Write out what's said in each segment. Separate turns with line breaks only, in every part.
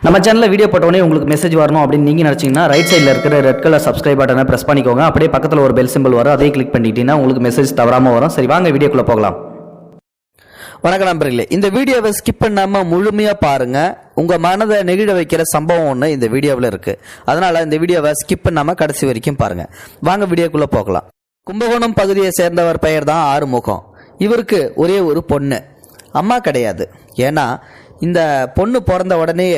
நம்ம சேனலில் வீடியோ போட்டோடனே உங்களுக்கு மெசேஜ் வரணும் அப்படின்னு நீங்கள் நினச்சிங்கன்னா ரைட் சைடில் இருக்கிற ரெட் கலர் சப்ஸ்கிரைப் பட்டனை ப்ரெஸ் பண்ணிக்கோங்க. அப்படியே பக்கத்தில் ஒரு பெல் சிம்பிள் வரும், அதையும் கிளிக் பண்ணிட்டீங்கன்னா உங்களுக்கு மெசேஜ் தவறாமல் வரும். சரி, வாங்க வீடியோக்குள்ளே போகலாம்.
வணக்கம் நண்பர்களே, இந்த வீடியோவை ஸ்கிப் பண்ணாம முழுமையா பாருங்க. உங்க மனதை நெகிழ வைக்கிற சம்பவம் ஒன்று இந்த வீடியோவில் இருக்கு. அதனால இந்த வீடியோவை ஸ்கிப் பண்ணாம கடைசி வரைக்கும் பாருங்க. வாங்க வீடியோக்குள்ள போகலாம். கும்பகோணம் பகுதியை சேர்ந்தவர் பெயர் தான் ஆறுமுகம். இவருக்கு ஒரே ஒரு பொண்ணு, அம்மா கிடையாது. ஏன்னா இந்த பொண்ணு பிறந்த உடனே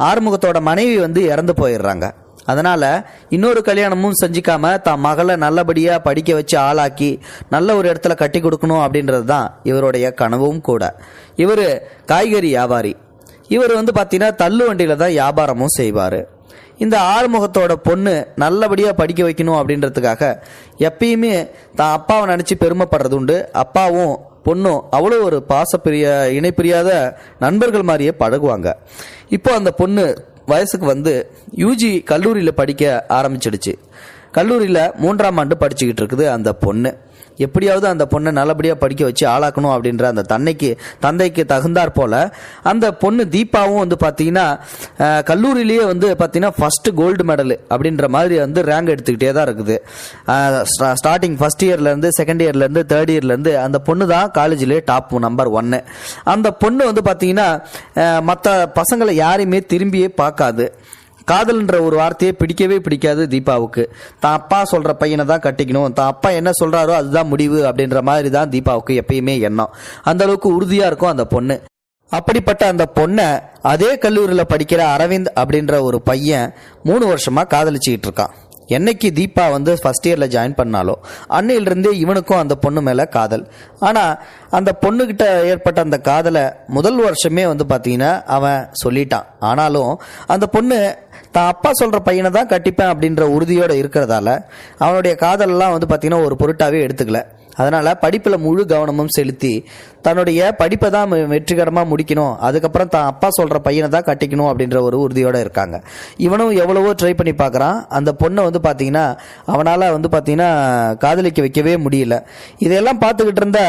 ஆறுமுகத்தோட மனைவி இறந்து போயிடுறாங்க. அதனால் இன்னொரு கல்யாணமும் செஞ்சிக்காம தான் மகளை நல்லபடியாக படிக்க வச்சு ஆளாக்கி நல்ல ஒரு இடத்துல கட்டி கொடுக்கணும் அப்படின்றது தான் இவருடைய கனவும் கூட. இவர் காய்கறி வியாபாரி. இவர் பார்த்தீங்கன்னா தள்ளு வண்டியில் தான் வியாபாரமும் செய்வார். இந்த ஆறுமுகத்தோட பொண்ணு நல்லபடியாக படிக்க வைக்கணும் அப்படின்றதுக்காக எப்பயுமே தான் அப்பாவை நினச்சி பெருமைப்படுறது உண்டு. அப்பாவும் பொண்ணும் அவ்வளோ ஒரு பாசப்பிரிய இணைப்பிரியாத நண்பர்கள் மாதிரியே பழகுவாங்க. இப்போ அந்த பொண்ணு வயசுக்கு யூஜி கல்லூரியில் படிக்க ஆரம்பிச்சிடுச்சு. கல்லூரியில் 3ஆம் ஆண்டு படிச்சுக்கிட்டு இருக்குது அந்த பொண்ணு. எப்படியாவது அந்த பொண்ணை நல்லபடியாக படிக்க வச்சு ஆளாக்கணும் அப்படின்ற அந்த தந்தைக்கு தகுந்தாற் போல் அந்த பொண்ணு தீபாவும் பார்த்தீங்கன்னா கல்லூரியிலேயே பார்த்தீங்கன்னா ஃபஸ்ட்டு கோல்டு மெடல் அப்படின்ற மாதிரி ரேங்க் எடுத்துக்கிட்டே தான் இருக்குது. ஸ்டார்டிங் ஃபஸ்ட் இயர்லேருந்து செகண்ட் இயர்லேருந்து தேர்ட் இயர்லேருந்து அந்த பொண்ணு தான் காலேஜ்லேயே டாப் நம்பர் 1. அந்த பொண்ணு பார்த்தீங்கன்னா மற்ற பசங்களை யாரையுமே திரும்பியே பார்க்காது. காதல்ன்ற ஒரு வார்த்தையை பிடிக்கவே பிடிக்காது தீபாவுக்கு. தான் அப்பா சொல்கிற பையனை தான் கட்டிக்கணும், தான் அப்பா என்ன சொல்கிறாரோ அதுதான் முடிவு அப்படின்ற மாதிரி தான் தீபாவுக்கு எப்பயுமே எண்ணம். அந்த அளவுக்கு உறுதியாக இருக்கும் அந்த பொண்ணு. அப்படிப்பட்ட அந்த பொண்ணை அதே கல்லூரியில் படிக்கிற அரவிந்த் அப்படின்ற ஒரு பையன் 3 வருஷமாக காதலிச்சுக்கிட்டு இருக்கான். என்னைக்கு தீபா ஃபஸ்ட் இயரில் ஜாயின் பண்ணாலோ அன்னையிலிருந்தே இவனுக்கும் அந்த பொண்ணு மேலே காதல். ஆனால் அந்த பொண்ணுக்கிட்ட ஏற்பட்ட அந்த காதலை முதல் வருஷமே பார்த்தீங்கன்னா அவன் சொல்லிட்டான். ஆனாலும் அந்த பொண்ணு தான் அப்பா சொல்கிற பையனை தான் கட்டிப்பேன் அப்படின்ற உறுதியோடு இருக்கிறதால அவனுடைய காதலெல்லாம் பார்த்தீங்கன்னா ஒரு பொருட்டாவே எடுத்துக்கல. அதனால் படிப்பில் முழு கவனமும் செலுத்தி தன்னுடைய படிப்பை தான் வெற்றிகரமாக முடிக்கணும், அதுக்கப்புறம் தான் அப்பா சொல்கிற பையனை தான் கட்டிக்கணும் அப்படின்ற ஒரு உறுதியோடு இருக்காங்க. இவனும் எவ்வளவோ ட்ரை பண்ணி பார்க்குறான். அந்த பொண்ணை பார்த்தீங்கன்னா அவனால் பார்த்தீங்கன்னா காதலிக்க வைக்கவே முடியல. இதையெல்லாம் பார்த்துக்கிட்டு இருந்த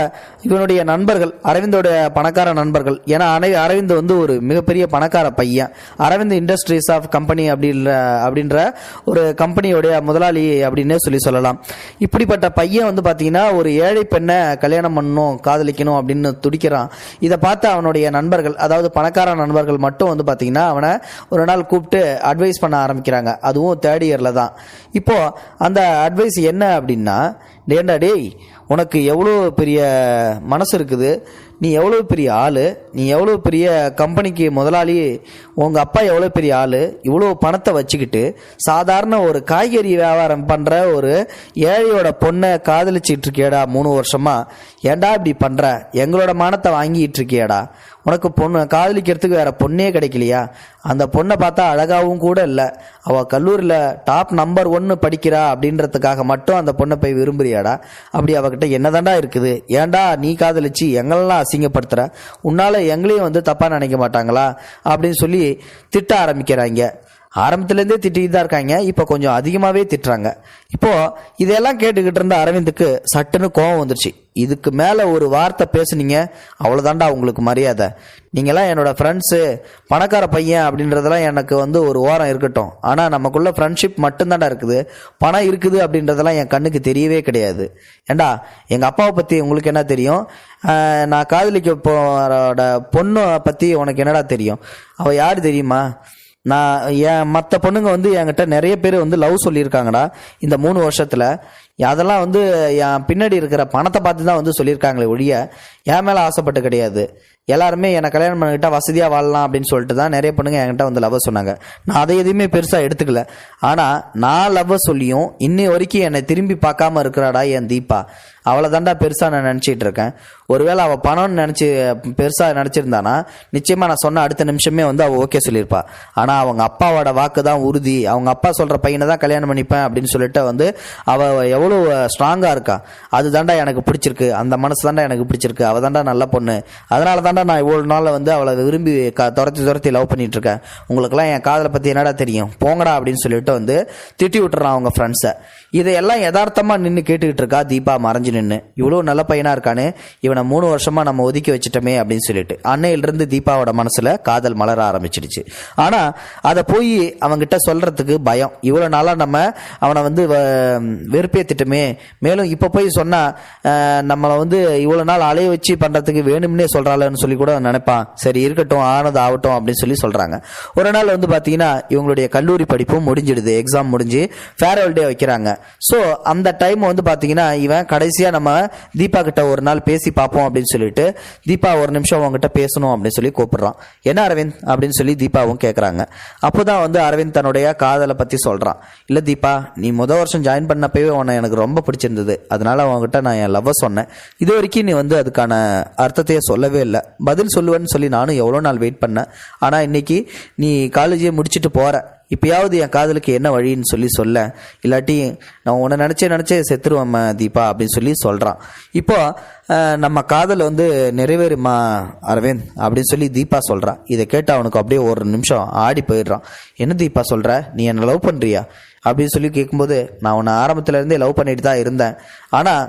இவனுடைய நண்பர்கள், அரவிந்தோட பணக்கார நண்பர்கள், ஏன்னா அரவிந்த் ஒரு மிகப்பெரிய பணக்கார பையன். அரவிந்த் இண்டஸ்ட்ரீஸ் ஆஃப் கம்பெனி அப்படின்ற ஒரு கம்பெனியோடைய முதலாளி அப்படின்னே சொல்லலாம். இப்படிப்பட்ட பையன் பார்த்தீங்கன்னா ஒரு ஏழை பெண்ணை கல்யாணம் பண்ணணும், காதலிக்கணும் அப்படின்னு துடிக்கிறான். இதை பார்த்து அவனுடைய நண்பர்கள், அதாவது பணக்கார நண்பர்கள் மட்டும் பார்த்தீங்கன்னா அவனை ஒரு நாள் கூப்பிட்டு அட்வைஸ் பண்ண ஆரம்பிக்கிறாங்க. அதுவும் தேர்ட் இயரில் தான். இப்போ அந்த அட்வைஸ் என்ன அப்படின்னா, டேய் உனக்கு எவ்வளோ பெரிய மனசு இருக்குது, நீ எவ்வளோ பெரிய ஆள், நீ எவ்வளோ பெரிய கம்பெனிக்கு முதலாளி, உங்கள் அப்பா எவ்வளோ பெரிய ஆள், இவ்வளோ பணத்தை வச்சுக்கிட்டு சாதாரண ஒரு காய்கறி வியாபாரம் பண்ணுற ஒரு ஏழையோட பொண்ணை காதலிச்சிட்டு இருக்கியடா 3 வருஷமா, ஏண்டா இப்படி பண்ணுற, எங்களோட மானத்தை வாங்கிட்டு இருக்கியடா, உனக்கு பொண்ணு காதலிக்கிறதுக்கு வேற பொண்ணே கிடைக்கலையா, அந்த பொண்ணை பார்த்தா அழகாவும் கூட இல்லை, அவள் கல்லூரியில் டாப் நம்பர் 1 படிக்கிறா அப்படின்றதுக்காக மட்டும் அந்த பொண்ணை போய் விரும்புறியாடா, அப்படி அவகிட்ட என்னதாண்டா இருக்குது, ஏண்டா நீ காதலிச்சு எங்களெல்லாம் அசிங்கப்படுத்துற, உன்னால எங்களையும் தப்பா நினைக்க மாட்டாங்களா அப்படின்னு சொல்லி திட்ட ஆரம்பிக்கிறாங்க. ஆரம்பத்துலேருந்தே திட்டிட்டு தான் இருக்காங்க, இப்போ கொஞ்சம் அதிகமாகவே திட்டுறாங்க. இப்போ இதெல்லாம் கேட்டுக்கிட்டு இருந்த அரவிந்துக்கு சட்டுன்னு கோவம் வந்துருச்சு. இதுக்கு மேலே ஒரு வார்த்தை பேசுனீங்க அவ்வளோதாண்டா உங்களுக்கு மரியாதை, நீங்களாம் என்னோட ஃப்ரெண்ட்ஸு, பணக்கார பையன் அப்படின்றதெல்லாம் எனக்கு ஒரு ஓரம் இருக்கட்டும், ஆனால் நமக்குள்ள ஃப்ரெண்ட்ஷிப் மட்டும்தாண்டா இருக்குது, பணம் இருக்குது அப்படின்றதெல்லாம் என் கண்ணுக்கு தெரியவே கிடையாது. ஏண்டா எங்கள் அப்பாவை பற்றி உங்களுக்கு என்ன தெரியும், நான் காதலிக்க போற பொண்ணை பற்றி உனக்கு என்னடா தெரியும், அவள் யார் தெரியுமா, நான் மற்ற பொண்ணுங்க என்கிட்ட நிறைய பேர் லவ் சொல்லியிருக்காங்கடா இந்த 3 வருஷத்தில். அதெல்லாம் என் பின்னாடி இருக்கிற பணத்தை பார்த்து தான் சொல்லியிருக்காங்களே ஒழிய என் மேலே ஆசைப்பட்டு கிடையாது. எல்லாருமே என்னை கல்யாணம் பண்ணிக்கிட்டா வசதியாக வாழலாம் அப்படின்னு சொல்லிட்டு தான் நிறைய பொண்ணுங்க என்கிட்ட லவ் சொன்னாங்க. நான் அதை எதுவுமே பெருசாக எடுத்துக்கல. ஆனால் நான் லவ் சொல்லியும் இன்னை வரைக்கும் என்னை திரும்பி பார்க்காம இருக்கிறாடா என் தீபா, அவளை தாண்டா பெருசாக நான் நினச்சிட்டு இருக்கேன். ஒருவேளை அவள் பணம்னு நினச்சி பெருசாக நினச்சிருந்தானா நிச்சயமாக நான் சொன்ன அடுத்த நிமிஷமே அவள் ஓகே சொல்லியிருப்பா. ஆனால் அவங்க அப்பாவோட வாக்கு தான் உறுதி, அவங்க அப்பா சொல்கிற பையனை தான் கல்யாணம் பண்ணிப்பேன் அப்படின்னு சொல்லிட்டு அவள் எவ்வளோ ஸ்ட்ராங்காக இருக்கா, அது தாண்டா எனக்கு பிடிச்சிருக்கு, அந்த மனசு தாண்டா எனக்கு பிடிச்சிருக்கு, அவள் தாண்டா நல்ல பொண்ணு, அதனால தாண்டா நான் இவ்வளோ நாள் அவளை விரும்பி துரத்தி லவ் பண்ணிட்டு இருக்கேன், உங்களுக்கெல்லாம் என் காதலை பற்றி என்னடா தெரியும், போங்கடா அப்படின்னு சொல்லிட்டு திட்டி விட்டுறான் அவங்க ஃப்ரெண்ட்ஸை. இதையெல்லாம் யதார்த்தமாக நின்று கேட்டுக்கிட்டு இருக்கா தீபா மறைஞ்சு நின்று, இவ்வளோ நல்ல பையனாக இருக்கானே, இவனை 3 வருஷமாக நம்ம ஒதுக்கி வச்சிட்டோமே அப்படின்னு சொல்லிட்டு அன்னையிலிருந்து தீபாவோட மனசில் காதல் மலர ஆரம்பிச்சிடுச்சு. ஆனால் அதை போய் அவங்ககிட்ட சொல்கிறதுக்கு பயம். இவ்வளோ நாளாக நம்ம அவனை வந்து வெறுப்பேற்றிட்டோமே, மேலும் இப்போ போய் சொன்னால் நம்மளை வந்து இவ்வளோ நாள் அலைய வச்சு பண்ணுறதுக்கு வேணும்னே சொல்கிறாள்னு சொல்லி கூட நினைப்பான். சரி இருக்கட்டும், ஆனது ஆகட்டும் அப்படின்னு சொல்லி சொல்கிறாங்க. ஒரு நாள் வந்து பார்த்தீங்கன்னா இவங்களுடைய கல்லூரி படிப்பும் முடிஞ்சிடுது, எக்ஸாம் முடிஞ்சு ஃபேர்வெல் டே வைக்கிறாங்க. ஸோ அந்த டைம் வந்து பார்த்தீங்கன்னா இவன் கடைசியாக நம்ம தீபா கிட்ட ஒரு நாள் பேசி பார்ப்போம் அப்படின்னு சொல்லிட்டு தீபா ஒரு நிமிஷம் அவங்ககிட்ட பேசணும் அப்படின்னு சொல்லி கூப்பிடுறான். என்ன அரவிந்த் அப்படின்னு சொல்லி தீபாவும் கேட்குறாங்க. அப்போதான் வந்து அரவிந்த் தன்னுடைய காதலை பற்றி சொல்கிறான். இல்லை தீபா, நீ வருஷம் ஜாயின் பண்ணப்பவே உன்னை எனக்கு ரொம்ப பிடிச்சிருந்தது, அதனால அவங்ககிட்ட நான் என் லவ்வை சொன்னேன். இது வரைக்கும் நீ வந்து அதுக்கான அர்த்தத்தையே சொல்லவே இல்லை. பதில் சொல்லுவேன்னு சொல்லி நானும் எவ்வளோ நாள் வெயிட் பண்ணேன். ஆனால் இன்னைக்கு நீ காலேஜே முடிச்சுட்டு போகிற, இப்பயாவது என் காதலுக்கு என்ன வழின்னு சொல்லி சொல்ல, இல்லாட்டி நான் உன்னை நினச்சே செத்துருவேன் தீபா அப்படின்னு சொல்லி சொல்கிறான். இப்போ நம்ம காதல் வந்து நிறைவேறுமா அரவிந்த் அப்படின்னு சொல்லி தீபா சொல்கிறான். இதை கேட்டு அவனுக்கு அப்படியே ஒரு நிமிஷம் ஆடி போயிடுறான். என்ன தீபா சொல்கிற, நீ என்னை லவ் பண்ணுறியா அப்படின்னு சொல்லி கேட்கும்போது, நான் உன்னை ஆரம்பத்துலேருந்தே லவ் பண்ணிட்டு தான் இருந்தேன், ஆனால்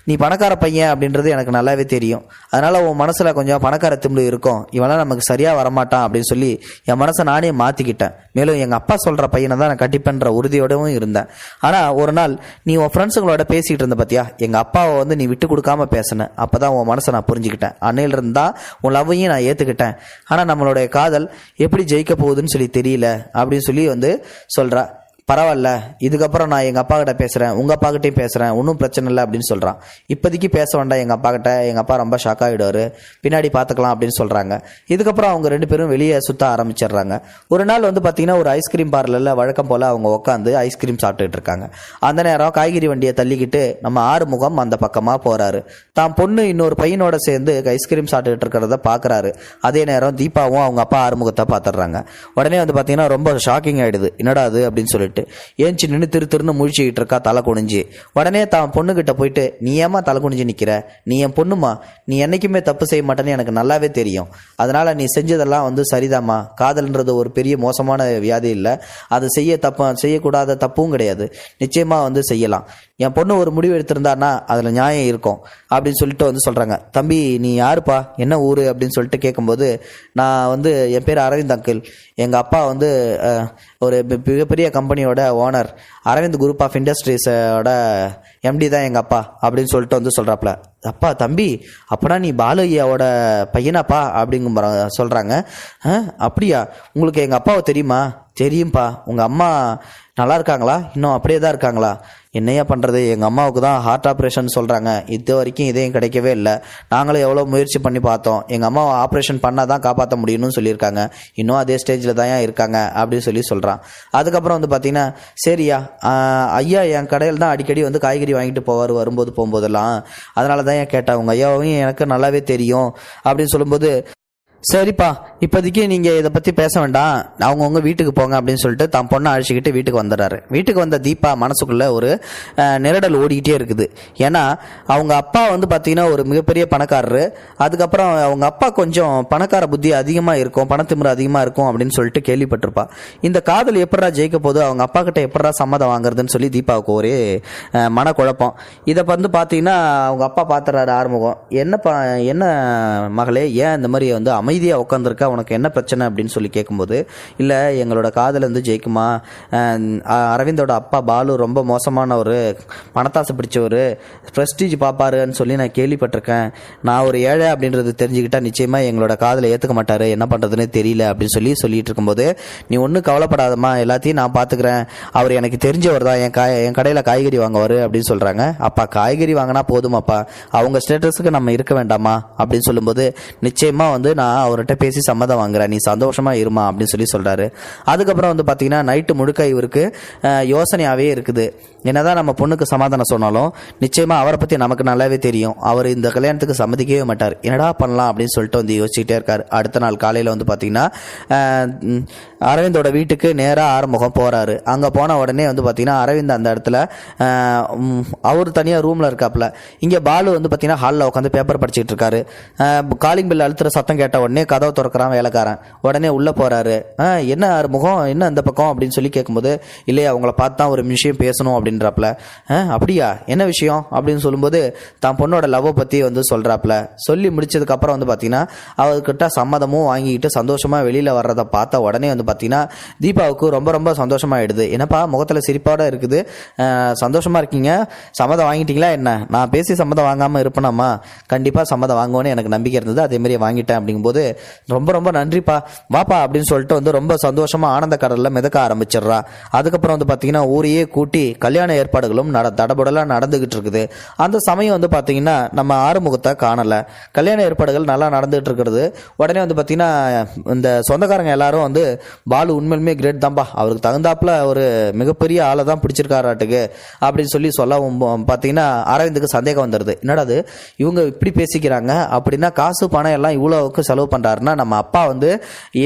நீ பணக்கார பையன் அப்படின்றது எனக்கு நல்லாவே தெரியும். அதனால் உன் மனசில் கொஞ்சம் பணக்கார திமிரு இருக்கும், இவெல்லாம் நமக்கு சரியாக வரமாட்டான் அப்படின்னு சொல்லி என் மனசை நானே மாற்றிக்கிட்டேன். மேலும் எங்கள் அப்பா சொல்கிற பையனை தான் நான் கட்டிப்பேன்ற உறுதியோடவும் இருந்தேன். ஆனால் ஒரு நாள் நீ உன் ஃப்ரெண்ட்ஸுங்களோட பேசிக்கிட்டு இருந்த பார்த்தியா, எங்கள் அப்பாவை வந்து நீ விட்டு கொடுக்காம பேசினேன். அப்போ தான் உன் மனசை நான் புரிஞ்சுக்கிட்டேன். அன்னையிலிருந்து தான் உன் லவ்வையும் நான் ஏற்றுக்கிட்டேன். ஆனால் நம்மளுடைய காதல் எப்படி ஜெயிக்க போகுதுன்னு சொல்லி தெரியல அப்படின்னு சொல்லி வந்து சொல்கிறா. பரவாயில்ல, இதுக்கப்புறம் நான் எங்கள் அப்பா கிட்ட பேசுகிறேன், உங்கள் அப்பா கிட்டையும் பேசுகிறேன், ஒன்றும் பிரச்சனை இல்லை அப்படின்னு சொல்கிறான். இப்போதைக்கு பேச வேண்டாம் எங்கள் அப்பா கிட்ட, எங்கள் அப்பா ரொம்ப ஷாக் ஆகிடுவார், பின்னாடி பார்த்துக்கலாம் அப்படின்னு சொல்கிறாங்க. இதுக்கப்புறம் அவங்க 2 பேரும் வெளியே சுற்ற ஆரம்பிச்சிடுறாங்க. ஒரு நாள் வந்து பார்த்திங்கன்னா ஒரு ஐஸ்கிரீம் பார்லரில் வழக்கம் போல் அவங்க உட்காந்து ஐஸ்கிரீம் சாப்பிட்டுட்டு இருக்காங்க. அந்த நேரம் காய்கறி வண்டியை தள்ளிக்கிட்டு நம்ம ஆறுமுகம் அந்த பக்கமாக போகிறாரு. தான் பொண்ணு இன்னொரு பையனோட சேர்ந்து ஐஸ்கிரீம் சாப்பிட்டுட்டு இருக்கிறத பார்க்குறாரு. அதே நேரம் தீபாவும் அவங்க அப்பா ஆறுமுகத்தை பார்த்துடுறாங்க. உடனே வந்து பார்த்திங்கன்னா ரொம்ப ஷாக்கிங் ஆகிடுது, என்னடா அது அப்படின்னு சொல்லிட்டு ஏஞ்சி நின்று திருன்னு முழிச்சுக்கிட்டு இருக்கா தலை குனிஞ்சு. உடனே தான் பொண்ணுகிட்ட போயிட்டு, நீ ஏமா தலை குனிஞ்சு நிற்கிற, நீ என் பொண்ணுமா, நீ என்னைக்குமே தப்பு செய்ய மாட்டேன்னு எனக்கு நல்லாவே தெரியும், அதனால நீ செஞ்சதெல்லாம் வந்து சரிதாம்மா, காதல்ன்றது ஒரு பெரிய மோசமான வியாதி இல்லை, அது செய்யக்கூடாத தப்பும் கிடையாது, நிச்சயமா வந்து செய்யலாம், என் பொண்ணு ஒரு முடிவு எடுத்திருந்தான்னா அதில் நியாயம் இருக்கும் அப்படின்னு சொல்லிட்டு வந்து சொல்கிறாங்க. தம்பி நீ யாருப்பா, என்ன ஊர் அப்படின்னு சொல்லிட்டு கேட்கும்போது, நான் வந்து என் பேர் அரவிந்த் அங்கிள், எங்கள் அப்பா வந்து ஒரு மிகப்பெரிய கம்பெனியோட ஓனர், அரவிந்த் குரூப் ஆஃப் இண்டஸ்ட்ரீஸோட எம்டி தான் எங்கள் அப்பா அப்படின்னு சொல்லிட்டு வந்து சொல்கிறாப்புல. அப்பா தம்பி, அப்படா நீ பாலையாவோட பையனாப்பா அப்படிங்க சொல்கிறாங்க. அப்படியா, உங்களுக்கு எங்கள் அப்பாவை தெரியுமா? தெரியும்ப்பா. உங்கள் அம்மா நல்லா இருக்காங்களா? இன்னும் அப்படியே தான் இருக்காங்களா? என்னையா பண்ணுறது, எங்கள் அம்மாவுக்கு தான் ஹார்ட் ஆப்ரேஷன் சொல்கிறாங்க, இது வரைக்கும் இதையும் கிடைக்கவே இல்லை, நாங்களும் எவ்வளோ முயற்சி பண்ணி பார்த்தோம், எங்கள் அம்மாவை ஆப்ரேஷன் பண்ணால் தான் காப்பாற்ற முடியும்னு சொல்லியிருக்காங்க, இன்னும் அதே ஸ்டேஜில் தான் இருக்காங்க அப்படின்னு சொல்கிறான். அதுக்கப்புறம் வந்து பார்த்திங்கன்னா, சரியா ஐயா என் கடையில் தான் அடிக்கடி வந்து காய்கறி வாங்கிட்டு போவார் வரும்போது போகும்போதெல்லாம், அதனால தான் கேட்டேன், உங்கள் ஐயாவையும் எனக்கு நல்லாவே தெரியும் அப்படின்னு சொல்லும்போது, சரிப்பா இப்போதைக்கு நீங்கள் இதை பற்றி பேச வேண்டாம், அவங்கவுங்க வீட்டுக்கு போங்க அப்படின்னு சொல்லிட்டு தான் பொண்ணை அழைச்சிக்கிட்டு வீட்டுக்கு வந்துடுறாரு. வீட்டுக்கு வந்த தீபா மனசுக்குள்ளே ஒரு நிரடல் ஓடிக்கிட்டே இருக்குது. ஏன்னா அவங்க அப்பா வந்து பார்த்திங்கன்னா ஒரு மிகப்பெரிய பணக்காரரு, அதுக்கப்புறம் அவங்க அப்பா கொஞ்சம் பணக்கார புத்தி அதிகமாக இருக்கும், பணத்திமிரு அதிகமாக இருக்கும் அப்படின்னு சொல்லிட்டு கேள்விப்பட்டிருப்பா. இந்த காதல் எப்படா ஜெயிக்க போது, அவங்க அப்பா கிட்ட எப்படா சம்மதம் வாங்குறதுன்னு சொல்லி தீபாவுக்கு ஒரே மனக்குழப்பம். இதை வந்து பார்த்தீங்கன்னா அவங்க அப்பா பார்த்துறாரு ஆறுமுகம். என்ன மகளே, ஏன் இந்த மாதிரி வந்து அமைதியாக உட்காந்துருக்கா, உனக்கு என்ன பிரச்சனை அப்படின்னு சொல்லி கேட்கும்போது, இல்லை எங்களோட காதல் வந்து ஜெயிக்குமா, அரவிந்தோட அப்பா பாலு ரொம்ப மோசமான ஒரு பணத்தாசை பிடிச்சவர், ப்ரெஸ்டீஜ் பார்ப்பாருன்னு சொல்லி நான் கேள்விப்பட்டிருக்கேன், நான் ஒரு ஏழை அப்படின்றது தெரிஞ்சுக்கிட்டா நிச்சயமாக எங்களோட காதலை ஏற்றுக்க மாட்டார், என்ன பண்ணுறதுன்னு தெரியல அப்படின்னு சொல்லிட்டு இருக்கும்போது, நீ ஒன்றும் கவலைப்படாதம்மா, எல்லாத்தையும் நான் பார்த்துக்கிறேன், அவர் எனக்கு தெரிஞ்சவர் தான், என் கடையில் காய்கறி வாங்குவார் அப்படின்னு சொல்கிறாங்க. அப்பா காய்கறி வாங்கினா போதுமாப்பா, அவங்க ஸ்டேட்டஸுக்கு நம்ம இருக்க வேண்டாமா அப்படின்னு சொல்லும்போது, நிச்சயமாக வந்து நான் அவர்கிட்ட பேசி சம்மதம் வாங்குறேன், நீ சந்தோஷமா இருமா அப்படின்னு சொல்றாரு. அதுக்கப்புறம் வந்து பார்த்தீங்கன்னா நைட்டு முழுக்க இவருக்கு யோசனையாகவே இருக்குது. என்னதான் நம்ம பொண்ணுக்கு சமாதானம் சொன்னாலும் நிச்சயமா அவரை பற்றி நமக்கு நல்லாவே தெரியும், அவர் இந்த கல்யாணத்துக்கு சம்மதிக்கவே மாட்டார், என்னடா பண்ணலாம் அப்படின்னு சொல்லிட்டு வந்து யோசிச்சுட்டே இருக்கார். அடுத்த நாள் காலையில் வந்து பார்த்தீங்கன்னா அரவிந்தோட வீட்டுக்கு நேராக ஆறுமுகம் போகிறாரு. அங்கே போன உடனே வந்து பார்த்தீங்கன்னா அரவிந்த் அந்த இடத்துல அவர் தனியாக ரூமில் இருக்காப்புல. இங்கே பாலு வந்து பார்த்தீங்கன்னா ஹாலில் உட்காந்து பேப்பர் படிச்சுட்டு இருக்காரு. காலிங் பில் அழுத்துற சத்தம் கேட்ட உடனே கதவை திறக்கிறான் வேலைக்காரன். உடனே உள்ளே போகிறாரு. என்ன முகம் என்ன அந்த பக்கம் அப்படின்னு சொல்லி கேட்கும்போது, இல்லையா அவங்கள பார்த்து தான் ஒரு விஷயம் பேசணும் அப்படின்றாப்புல. அப்படியா என்ன விஷயம் அப்படின்னு சொல்லும்போது தான் பொண்ணோட லவ்வை பற்றி வந்து சொல்கிறாப்புல. சொல்லி முடிச்சதுக்கப்புறம் வந்து பார்த்தீங்கன்னா அவர்கிட்ட சம்மதமும் வாங்கிக்கிட்டு சந்தோஷமாக வெளியில் வர்றதை பார்த்த உடனே வந்து பார்த்தீங்கன்னா தீபாவுக்கு ரொம்ப ரொம்ப சந்தோஷமாகிடுது. என்னப்பா முகத்தில் சிரிப்போட இருக்குது, சந்தோஷமாக இருக்கீங்க, சம்மதம் வாங்கிட்டீங்களா என்ன? நான் பேசி சம்மதம் வாங்காமல் இருப்பேனாம்மா? கண்டிப்பாக சம்மதம் வாங்குவோன்னு எனக்கு நம்பிக்கை இருந்தது, அதேமாரி வாங்கிட்டேன் அப்படிங்கும்போது ரொம்ப ரொம்ப நன்றிப்பா வாப்பா அப்படின்னு சொல்லிட்டு வந்து ரொம்ப சந்தோஷமாக ஆனந்த கடலில் மிதக்க ஆரம்பிச்சிடுறா. அதுக்கப்புறம் வந்து பார்த்தீங்கன்னா ஊரையே கூட்டி கல்யாண ஏற்பாடுகளும் தடபுடலாக நடந்துகிட்டு இருக்குது. அந்த சமயம் வந்து பார்த்தீங்கன்னா நம்ம ஆறுமுகத்தை காணலை. கல்யாண ஏற்பாடுகள் நல்லா நடந்துகிட்டு இருக்கிறது. உடனே வந்து பார்த்தீங்கன்னா இந்த சொந்தக்காரங்க எல்லாரும் வந்து பாலு உண்மையிலுமே கிரேட் தான்பா, அவருக்கு தகுந்தாப்புல ஒரு மிகப்பெரிய ஆளை தான் பிடிச்சிருக்காராட்டுக்கு அப்படின்னு சொல்லவும் பார்த்தீங்கன்னா அரவிந்துக்கு சந்தேகம் வந்துடுது. என்னடா அது இவங்க இப்படி பேசிக்கிறாங்க, அப்படின்னா காசு பணம் எல்லாம் இவ்வளோவுக்கு செலவு பண்ணுறாருன்னா நம்ம அப்பா வந்து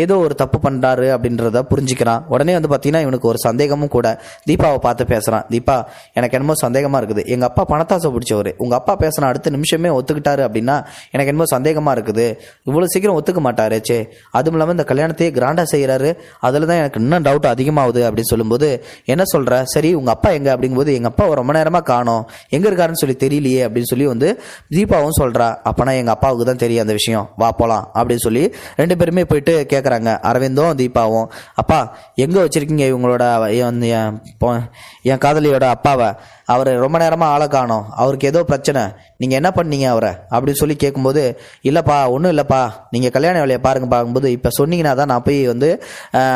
ஏதோ ஒரு தப்பு பண்ணுறாரு அப்படின்றத புரிஞ்சுக்கிறான். உடனே வந்து பார்த்தீங்கன்னா இவனுக்கு ஒரு சந்தேகமும் கூட. தீபாவை பார்த்து பேசுகிறான். தீபா எனக்கு என்னமோ சந்தேகமாக இருக்குது, எங்கள் அப்பா பணத்தாசை பிடிச்சவர், உங்கள் அப்பா பேசின அடுத்த நிமிஷமே ஒத்துக்கிட்டாரு அப்படின்னா எனக்கு என்னமோ சந்தேகமாக இருக்குது, இவ்வளோ சீக்கிரம் ஒத்துக்க மாட்டாரேச்சே, அதுவும் இல்லாமல் இந்த கல்யாணத்தையே கிராண்டாக செய்கிறாரு, அதில் தான் எனக்கு இன்னும் டவுட் அதிகமாகுது அப்படின்னு சொல்லும்போது, என்ன சொல்கிற, சரி உங்கள் அப்பா எங்கே அப்படிங்கும்போது, எங்கள் அப்பா ரொம்ப நேரமாக காணோம், எங்கே இருக்காருன்னு சொல்லி தெரியலையே அப்படின்னு சொல்லி வந்து தீபாவும் சொல்கிறா. அப்போனா எங்கள் அப்பாவுக்கு தான் தெரியும் அந்த விஷயம், வா போகலாம் அப்படின்னு சொல்லி ரெண்டு பேருமே போயிட்டு கேட்குறாங்க. அரவிந்தும் தீபாவும், அப்பா எங்கே வச்சுருக்கீங்க இவங்களோட என் காதலியோட அப்பாவை, அவர் ரொம்ப நேரமாக ஆளை காணோம், அவருக்கு ஏதோ பிரச்சனை, நீங்கள் என்ன பண்ணீங்க அவரை அப்படின்னு சொல்லி கேட்கும்போது, இல்லைப்பா ஒன்றும் இல்லைப்பா, நீங்கள் கல்யாண வேலையை பார்க்கும்போது இப்போ சொன்னீங்கன்னா தான் நான் போய் வந்து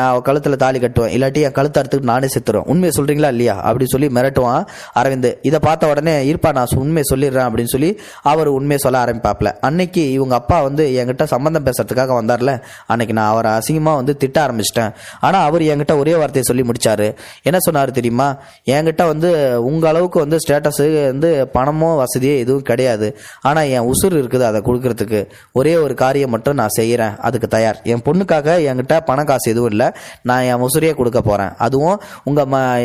அவள் கழுத்தில் தாலி கட்டுவேன், இல்லாட்டி என் கழுத்தை அறுத்துட்டு நானே செத்துருவேன், உண்மையை சொல்கிறீங்களா இல்லையா அப்படின்னு சொல்லி மிரட்டுவான் அரவிந்த். இதை பார்த்த உடனே இருப்பா நான் உண்மையை சொல்லிடுறேன் அப்படின்னு சொல்லி அவர் உண்மையை சொல்ல ஆரம்பிப்பாப்ல. அன்னைக்கு இவங்க அப்பா வந்து என்கிட்ட சம்பந்தம் பேசுறதுக்காக வந்தார்ல, அன்னைக்கு நான் அவரை அசிங்கமாக வந்து திட்ட ஆரம்பிச்சிட்டேன். ஆனால் அவர் என்கிட்ட ஒரே வார்த்தையை சொல்லி முடிச்சாரு. என்ன சொன்னார் தெரியுமா, என்கிட்ட வந்து உங்கள் அளவுக்கு வந்து ஸ்டேட்டஸு வந்து பணமோ வசதியோ எதுவும் கிடையாது, ஆனால் என் உசுர் இருக்குது, அதை கொடுக்கறதுக்கு ஒரே ஒரு காரியம் மட்டும் நான் செய்கிறேன், அதுக்கு தயார், என் பொண்ணுக்காக என்கிட்ட பணம் காசு எதுவும் இல்லை, நான் என் உசுரையே கொடுக்க போகிறேன், அதுவும்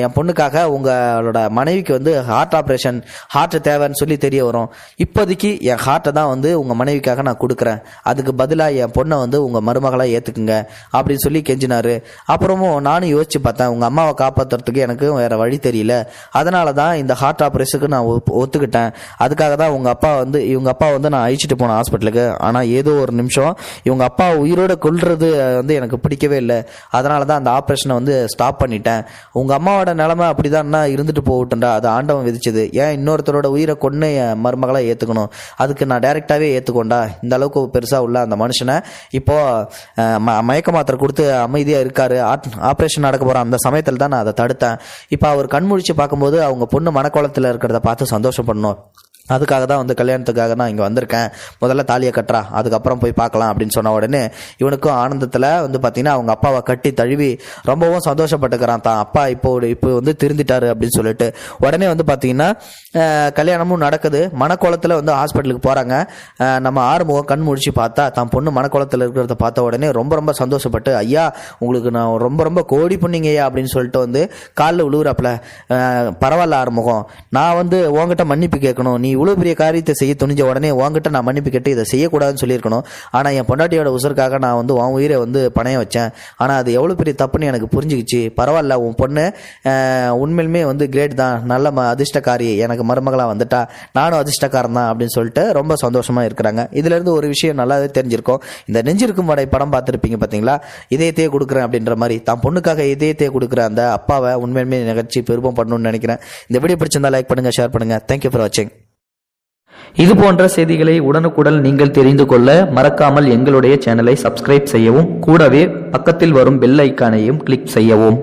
என் பொண்ணுக்காக உங்களோட மனைவிக்கு வந்து ஹார்ட் ஆப்ரேஷன், ஹார்ட் தேவைன்னு சொல்லி தெரிய வரும், இப்போதைக்கு என் ஹார்ட்டை தான் வந்து உங்கள் மனைவிக்காக நான் கொடுக்குறேன், அதுக்கு பதிலாக என் பொண்ணை வந்து உங்கள் மருமகளாக ஏற்றுக்குங்க அப்படின்னு சொல்லி கெஞ்சினார். அப்புறமும் நானும் யோசிச்சு பார்த்தேன், உங்கள் அம்மாவை காப்பாற்றுறதுக்கு எனக்கு வேறு வழி தெரியல, அதனால தான் இந்த ஹார்ட் ஆப்ரேஷனுக்கு நான் ஒத்துக்கிட்டேன், அதுக்காக தான் இவங்க அப்பா வந்து நான் அழிச்சிட்டு போனேன் ஹாஸ்பிட்டலுக்கு, ஆனால் ஏதோ ஒரு நிமிஷம் இவங்க அப்பா உயிரோட கொல்றது வந்து எனக்கு பிடிக்கவே இல்லை, அதனால தான் அந்த ஆப்ரேஷனை வந்து ஸ்டாப் பண்ணிட்டேன், உங்கள் அம்மாவோட நிலைமை அப்படிதான் இருந்துட்டு போகட்டும்டா, அது ஆண்டவன் விதிச்சது, ஏன் இன்னொருத்தரோட உயிரை கொண்டு என் மருமகளை ஏற்றுக்கணும், அதுக்கு நான் டைரெக்டாகவே ஏற்றுக்கொண்டா, இந்த அளவுக்கு பெருசாக உள்ள அந்த மனுஷனை இப்போது மயக்க மாத்திரை கொடுத்து அமைதியாக இருக்காரு, ஆப்ரேஷன் நடக்க போகிற அந்த சமயத்தில் தான் நான் அதை தடுத்தேன், இப்போ அவர் கண்முழிச்சு பார்க்கும்போது அவங்க பொண்ணு மனக்கோலத்தில் இருக்கிறத பார்த்து சந்தோஷப்படணும், அதுக்காக தான் வந்து கல்யாணத்துக்காக நான் இங்கே வந்திருக்கேன், முதல்ல தாலியை கட்டுறா அதுக்கப்புறம் போய் பார்க்கலாம் அப்படின்னு சொன்ன உடனே இவனுக்கும் ஆனந்தத்தில் வந்து பார்த்தீங்கன்னா அவங்க அப்பாவை கட்டி தழுவி ரொம்பவும் சந்தோஷப்பட்டுக்கிறான், தான் அப்பா இப்போ வந்து திருந்திட்டாரு அப்படின்னு சொல்லிட்டு. உடனே வந்து பார்த்தீங்கன்னா கல்யாணமும் நடக்குது. மனக்கோலத்தில் வந்து ஹாஸ்பிட்டலுக்கு போகிறாங்க. நம்ம ஆறுமுகம் கண் முடிச்சு பார்த்தா தான் பொண்ணு மனக்கோலத்தில் இருக்கிறத பார்த்த உடனே ரொம்ப ரொம்ப சந்தோஷப்பட்டு, ஐயா உங்களுக்கு நான் ரொம்ப ரொம்ப கோடி புண்ணிங்கய்யா அப்படின்னு சொல்லிட்டு வந்து காலில் விழுவுறாப்புல. பரவாயில்ல ஆறுமுகம், நான் வந்து உங்ககிட்ட மன்னிப்பு கேட்கணும், நீ இவ்வளோ பெரிய காரியத்தை செய்ய துணிஞ்ச உடனே உங்ககிட்ட நான் மன்னிப்பு கேட்டு இதை செய்யக்கூடாதுன்னு சொல்லியிருக்கணும், ஆனால் என் பொண்டாட்டியோட உசுருக்காக நான் வந்து உன் உயிரை வந்து பணையம் வச்சேன், ஆனால் அது எவ்வளோ பெரிய தப்புன்னு எனக்கு புரிஞ்சுக்கிச்சு, பரவாயில்ல உன் பொண்ணு உண்மையிலுமே வந்து கிரேட் தான், நல்ல அதிர்ஷ்டக்காரி, எனக்கு மருமகளாக வந்துட்டா, நானும் அதிர்ஷ்டக்காரன் தான் அப்படின்னு சொல்லிட்டு ரொம்ப சந்தோஷமாக இருக்கிறாங்க. இதுலேருந்து ஒரு விஷயம் நல்லாவே தெரிஞ்சிருக்கும். இந்த நெஞ்சிருக்கும் வடை படம் பார்த்துருப்பீங்க பார்த்தீங்களா, இதயத்தையே கொடுக்குறேன் அப்படின்ற மாதிரி தான் பொண்ணுக்காக இதயத்தையே கொடுக்குற அந்த அப்பாவை உண்மையுமே நிகழ்ச்சி பெருமை பண்ணணும்னு நினைக்கிறேன். இந்த வீடியோ பிடிச்சிருந்தா லைக் பண்ணுங்கள், ஷேர் பண்ணுங்கள். தேங்க்யூ ஃபார் வாட்சிங்.
இது போன்ற செய்திகளை உடனுக்குடன் நீங்கள் தெரிந்து கொள்ள மறக்காமல் எங்களுடைய சேனலை சப்ஸ்கிரைப் செய்யவும், கூடவே பக்கத்தில் வரும் பெல் ஐக்கானையும் கிளிக் செய்யவும்.